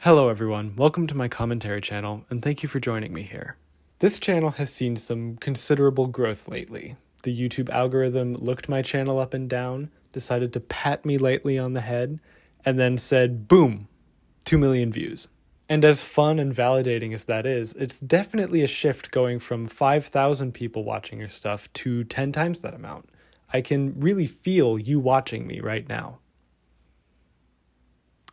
Hello everyone, welcome to my commentary channel, and thank you for joining me here. This channel has seen some considerable growth lately. The YouTube algorithm looked my channel up and down, decided to pat me lightly on the head, and then said, boom, 2 million views. And as fun and validating as that is, it's definitely a shift going from 5,000 people watching your stuff to 10 times that amount. I can really feel you watching me right now.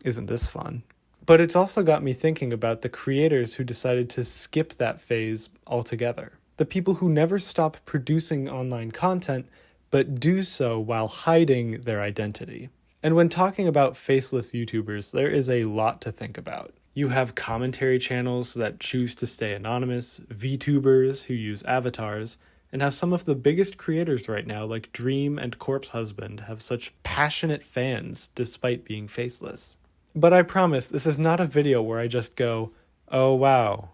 Isn't this fun? But it's also got me thinking about the creators who decided to skip that phase altogether. The people who never stop producing online content, but do so while hiding their identity. And when talking about faceless YouTubers, there is a lot to think about. You have commentary channels that choose to stay anonymous, VTubers who use avatars, and how some of the biggest creators right now, like Dream and Corpse Husband, have such passionate fans despite being faceless. But I promise, this is not a video where I just go, oh wow,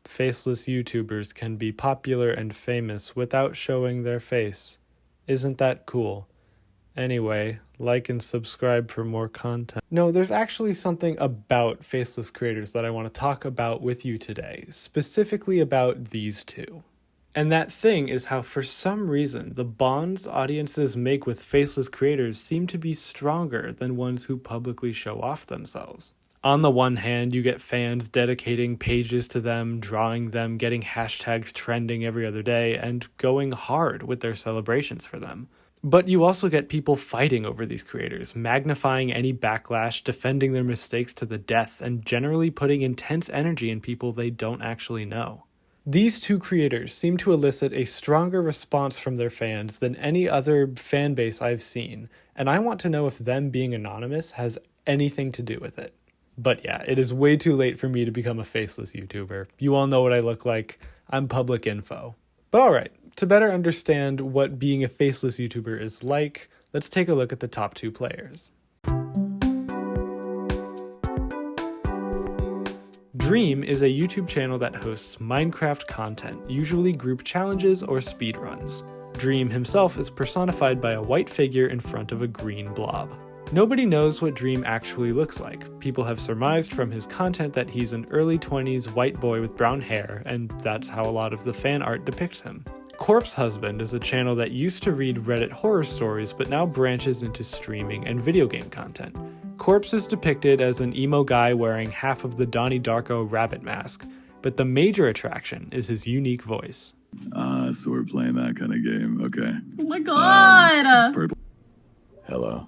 faceless YouTubers can be popular and famous without showing their face. Isn't that cool? Anyway, like and subscribe for more content. No, there's actually something about faceless creators that I want to talk about with you today, specifically about these two. And that thing is how, for some reason, the bonds audiences make with faceless creators seem to be stronger than ones who publicly show off themselves. On the one hand, you get fans dedicating pages to them, drawing them, getting hashtags trending every other day, and going hard with their celebrations for them. But you also get people fighting over these creators, magnifying any backlash, defending their mistakes to the death, and generally putting intense energy in people they don't actually know. These two creators seem to elicit a stronger response from their fans than any other fan base I've seen, and I want to know if them being anonymous has anything to do with it. But yeah, it is way too late for me to become a faceless YouTuber. You all know what I look like. I'm public info. But alright, to better understand what being a faceless YouTuber is like, let's take a look at the top two players. Dream is a YouTube channel that hosts Minecraft content, usually group challenges or speedruns. Dream himself is personified by a white figure in front of a green blob. Nobody knows what Dream actually looks like. People have surmised from his content that he's an early 20s white boy with brown hair, and that's how a lot of the fan art depicts him. Corpse Husband is a channel that used to read Reddit horror stories but now branches into streaming and video game content. Corpse is depicted as an emo guy wearing half of the Donnie Darko rabbit mask, but the major attraction is his unique voice. So we're playing that kind of game, okay. Oh my god! Purple. Hello.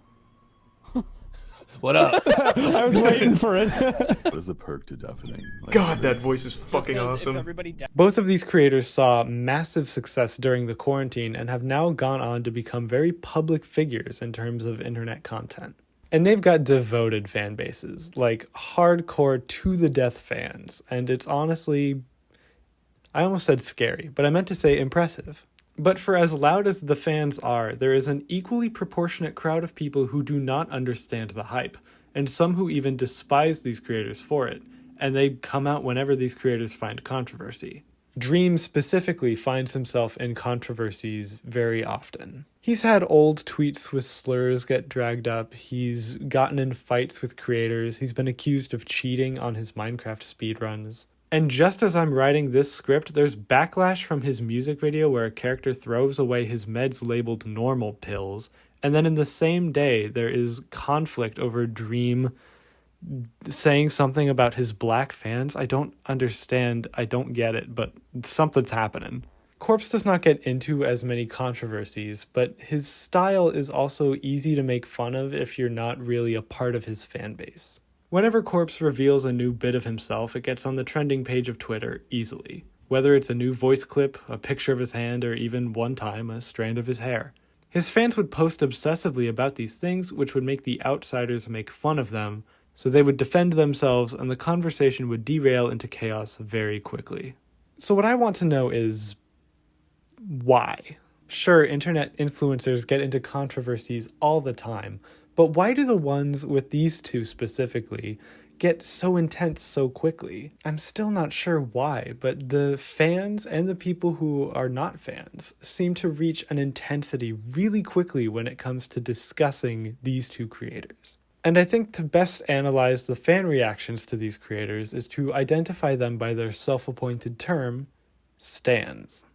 What up? I was waiting for it. What is the perk to deafening? Like, God, that voice is fucking awesome. Both of these creators saw massive success during the quarantine and have now gone on to become very public figures in terms of internet content. And they've got devoted fan bases, like hardcore to-the-death fans, and it's honestly, I almost said scary, but I meant to say impressive. But for as loud as the fans are, there is an equally proportionate crowd of people who do not understand the hype, and some who even despise these creators for it, and they come out whenever these creators find controversy. Dream specifically finds himself in controversies very often. He's had old tweets with slurs get dragged up, he's gotten in fights with creators, he's been accused of cheating on his Minecraft speedruns. And just as I'm writing this script, there's backlash from his music video where a character throws away his meds labeled normal pills, and then in the same day there is conflict over Dream saying something about his black fans. I don't understand, I don't get it, but something's happening. Corpse does not get into as many controversies, but his style is also easy to make fun of if you're not really a part of his fan base. Whenever Corpse reveals a new bit of himself, it gets on the trending page of Twitter easily. Whether it's a new voice clip, a picture of his hand, or even one time a strand of his hair. His fans would post obsessively about these things, which would make the outsiders make fun of them, so they would defend themselves and the conversation would derail into chaos very quickly. So what I want to know is, why? Sure, internet influencers get into controversies all the time, but why do the ones with these two specifically get so intense so quickly. I'm still not sure why, but the fans and the people who are not fans seem to reach an intensity really quickly when it comes to discussing these two creators. And I think to best analyze the fan reactions to these creators is to identify them by their self-appointed term, stans.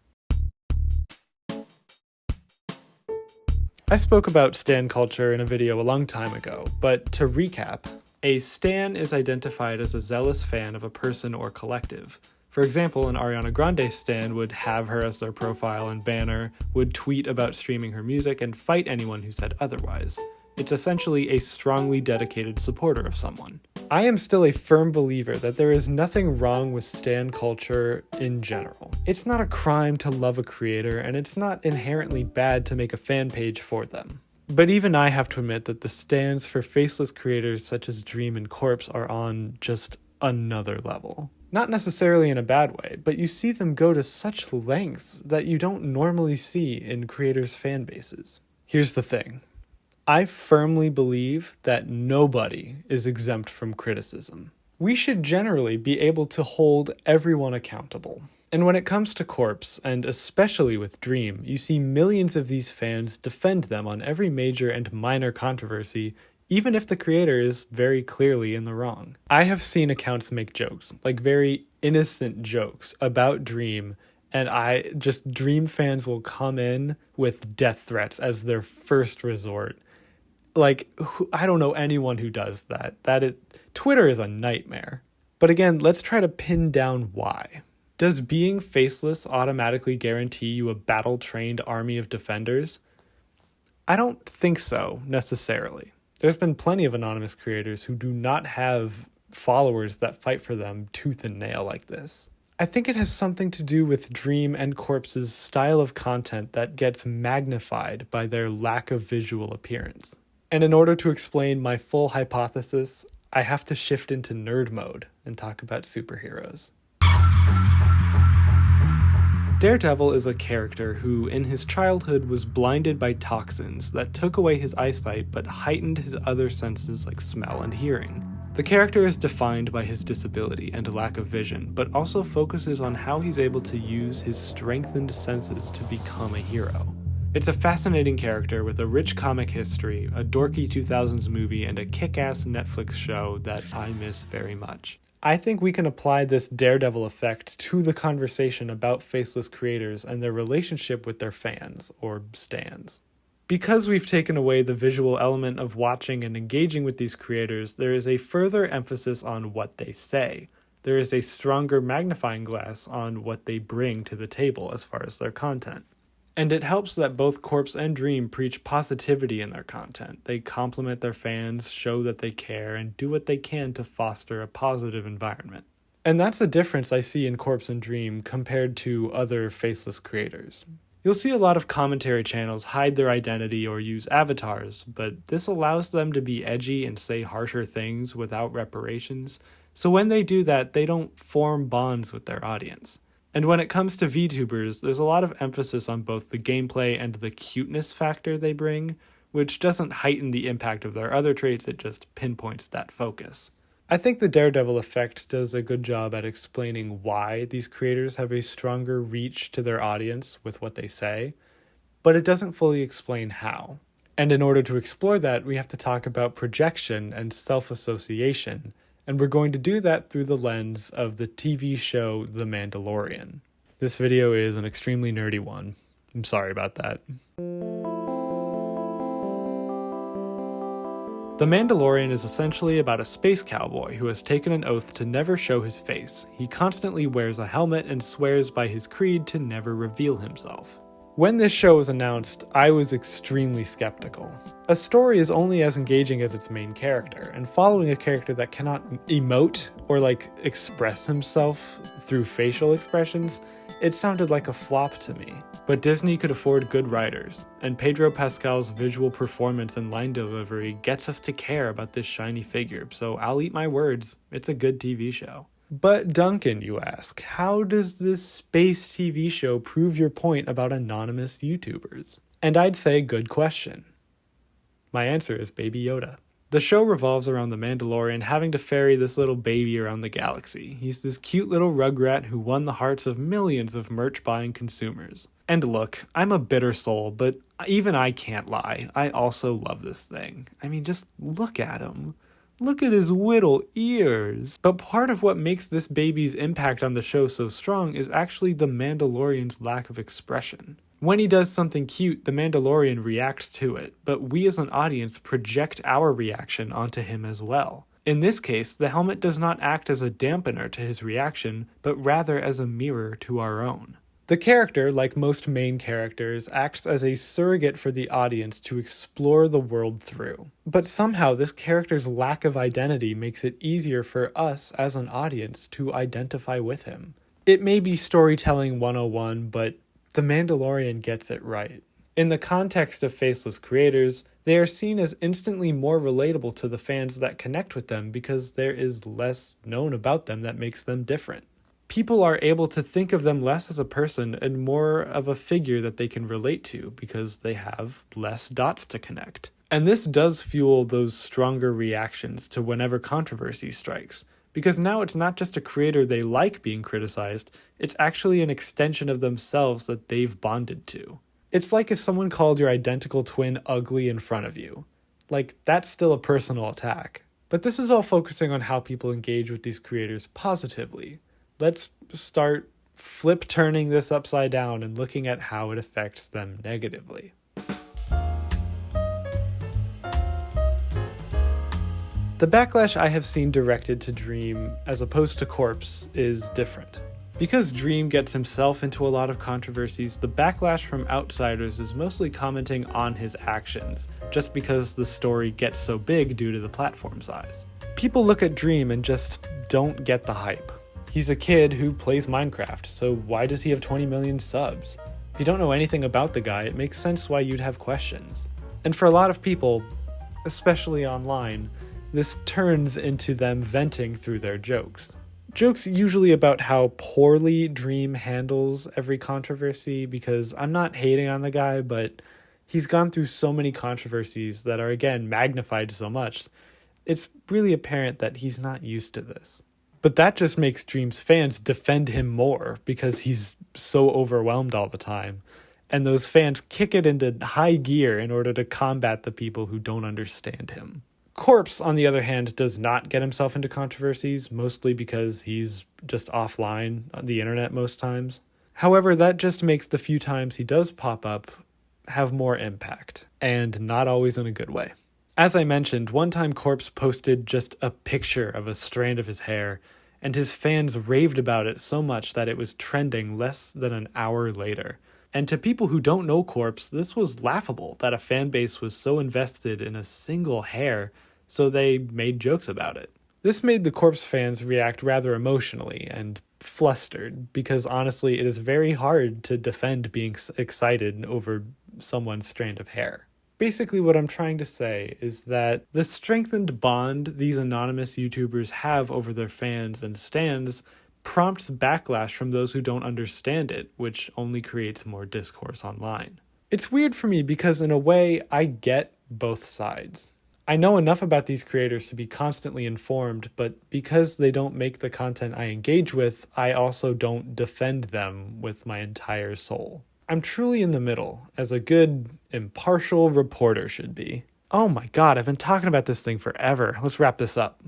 I spoke about stan culture in a video a long time ago, but to recap, a stan is identified as a zealous fan of a person or collective. For example, an Ariana Grande stan would have her as their profile and banner, would tweet about streaming her music, and fight anyone who said otherwise. It's essentially a strongly dedicated supporter of someone. I am still a firm believer that there is nothing wrong with stan culture in general. It's not a crime to love a creator, and it's not inherently bad to make a fan page for them. But even I have to admit that the stans for faceless creators such as Dream and Corpse are on just another level. Not necessarily in a bad way, but you see them go to such lengths that you don't normally see in creators' fan bases. Here's the thing. I firmly believe that nobody is exempt from criticism. We should generally be able to hold everyone accountable. And when it comes to Corpse, and especially with Dream, you see millions of these fans defend them on every major and minor controversy, even if the creator is very clearly in the wrong. I have seen accounts make jokes, like very innocent jokes, about Dream, and Dream fans will come in with death threats as their first resort. I don't know anyone who does that. Twitter is a nightmare. But again, let's try to pin down why. Does being faceless automatically guarantee you a battle-trained army of defenders? I don't think so, necessarily. There's been plenty of anonymous creators who do not have followers that fight for them tooth and nail like this. I think it has something to do with Dream and Corpse's style of content that gets magnified by their lack of visual appearance. And in order to explain my full hypothesis, I have to shift into nerd mode and talk about superheroes. Daredevil is a character who, in his childhood, was blinded by toxins that took away his eyesight but heightened his other senses like smell and hearing. The character is defined by his disability and lack of vision, but also focuses on how he's able to use his strengthened senses to become a hero. It's a fascinating character with a rich comic history, a dorky 2000s movie, and a kick-ass Netflix show that I miss very much. I think we can apply this Daredevil effect to the conversation about faceless creators and their relationship with their fans, or stans. Because we've taken away the visual element of watching and engaging with these creators, there is a further emphasis on what they say. There is a stronger magnifying glass on what they bring to the table as far as their content. And it helps that both Corpse and Dream preach positivity in their content. They compliment their fans, show that they care, and do what they can to foster a positive environment. And that's a difference I see in Corpse and Dream compared to other faceless creators. You'll see a lot of commentary channels hide their identity or use avatars, but this allows them to be edgy and say harsher things without reparations, so when they do that, they don't form bonds with their audience. And when it comes to VTubers, there's a lot of emphasis on both the gameplay and the cuteness factor they bring, which doesn't heighten the impact of their other traits, it just pinpoints that focus. I think the Daredevil effect does a good job at explaining why these creators have a stronger reach to their audience with what they say, but it doesn't fully explain how. And in order to explore that, we have to talk about projection and self-association, and we're going to do that through the lens of the TV show The Mandalorian. This video is an extremely nerdy one. I'm sorry about that. The Mandalorian is essentially about a space cowboy who has taken an oath to never show his face. He constantly wears a helmet and swears by his creed to never reveal himself. When this show was announced, I was extremely skeptical. A story is only as engaging as its main character, and following a character that cannot emote or express himself through facial expressions, it sounded like a flop to me. But Disney could afford good writers, and Pedro Pascal's visual performance and line delivery gets us to care about this shiny figure, so I'll eat my words, it's a good TV show. But Duncan, you ask, how does this space TV show prove your point about anonymous YouTubers? And I'd say good question. My answer is Baby Yoda. The show revolves around the Mandalorian having to ferry this little baby around the galaxy. He's this cute little rugrat who won the hearts of millions of merch-buying consumers. And look, I'm a bitter soul, but even I can't lie. I also love this thing. I mean, just look at him. Look at his little ears. But part of what makes this baby's impact on the show so strong is actually the Mandalorian's lack of expression. When he does something cute, the Mandalorian reacts to it, but we as an audience project our reaction onto him as well. In this case, the helmet does not act as a dampener to his reaction, but rather as a mirror to our own. The character, like most main characters, acts as a surrogate for the audience to explore the world through. But somehow this character's lack of identity makes it easier for us as an audience to identify with him. It may be storytelling 101, but The Mandalorian gets it right. In the context of faceless creators, they are seen as instantly more relatable to the fans that connect with them because there is less known about them that makes them different. People are able to think of them less as a person and more of a figure that they can relate to because they have less dots to connect. And this does fuel those stronger reactions to whenever controversy strikes, because now it's not just a creator they like being criticized, it's actually an extension of themselves that they've bonded to. It's like if someone called your identical twin ugly in front of you. Like, that's still a personal attack. But this is all focusing on how people engage with these creators positively. Let's start flip turning this upside down and looking at how it affects them negatively. The backlash I have seen directed to Dream as opposed to Corpse is different. Because Dream gets himself into a lot of controversies, the backlash from outsiders is mostly commenting on his actions, just because the story gets so big due to the platform size. People look at Dream and just don't get the hype. He's a kid who plays Minecraft, so why does he have 20 million subs? If you don't know anything about the guy, it makes sense why you'd have questions. And for a lot of people, especially online, this turns into them venting through their jokes. Jokes usually about how poorly Dream handles every controversy, because I'm not hating on the guy, but he's gone through so many controversies that are, again, magnified so much. It's really apparent that he's not used to this. But that just makes Dream's fans defend him more because he's so overwhelmed all the time. And those fans kick it into high gear in order to combat the people who don't understand him. Corpse, on the other hand, does not get himself into controversies, mostly because he's just offline on the internet most times. However, that just makes the few times he does pop up have more impact, and not always in a good way. As I mentioned, one time Corpse posted just a picture of a strand of his hair, and his fans raved about it so much that it was trending less than an hour later. And to people who don't know Corpse, this was laughable that a fan base was so invested in a single hair, so they made jokes about it. This made the Corpse fans react rather emotionally and flustered, because honestly it is very hard to defend being excited over someone's strand of hair. Basically what I'm trying to say is that the strengthened bond these anonymous YouTubers have over their fans and stans prompts backlash from those who don't understand it, which only creates more discourse online. It's weird for me because in a way I get both sides. I know enough about these creators to be constantly informed, but because they don't make the content I engage with, I also don't defend them with my entire soul. I'm truly in the middle, as a good, impartial reporter should be. Oh my god, I've been talking about this thing forever. Let's wrap this up.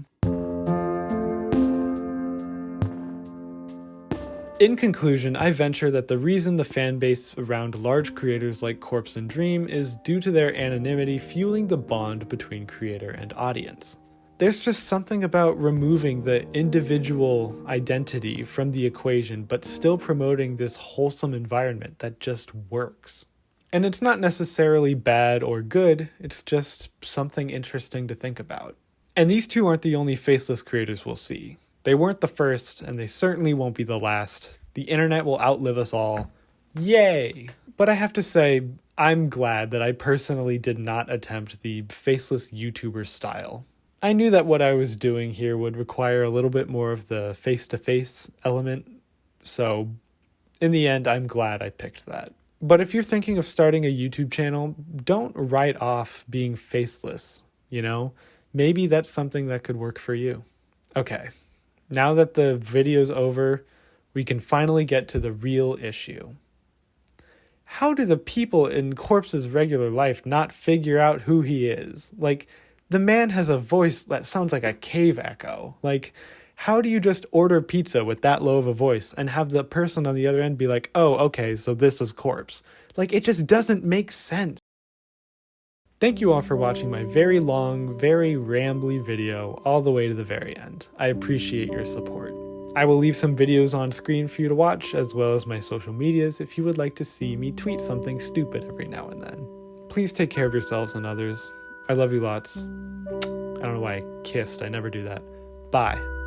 In conclusion, I venture that the reason the fan base around large creators like Corpse and Dream is due to their anonymity fueling the bond between creator and audience. There's just something about removing the individual identity from the equation, but still promoting this wholesome environment that just works. And it's not necessarily bad or good, it's just something interesting to think about. And these two aren't the only faceless creators we'll see. They weren't the first, and they certainly won't be the last. The internet will outlive us all. Yay! But I have to say, I'm glad that I personally did not attempt the faceless YouTuber style. I knew that what I was doing here would require a little bit more of the face-to-face element, so in the end, I'm glad I picked that. But if you're thinking of starting a YouTube channel, don't write off being faceless, you know? Maybe that's something that could work for you. Okay, now that the video's over, we can finally get to the real issue. How do the people in Corpse's regular life not figure out who he is? Like, the man has a voice that sounds like a cave echo. Like, how do you just order pizza with that low of a voice and have the person on the other end be like, oh, okay, so this is Corpse? Like, it just doesn't make sense. Thank you all for watching my very long, very rambly video all the way to the very end. I appreciate your support. I will leave some videos on screen for you to watch, as well as my social medias if you would like to see me tweet something stupid every now and then. Please take care of yourselves and others. I love you lots. I don't know why I kissed. I never do that. Bye.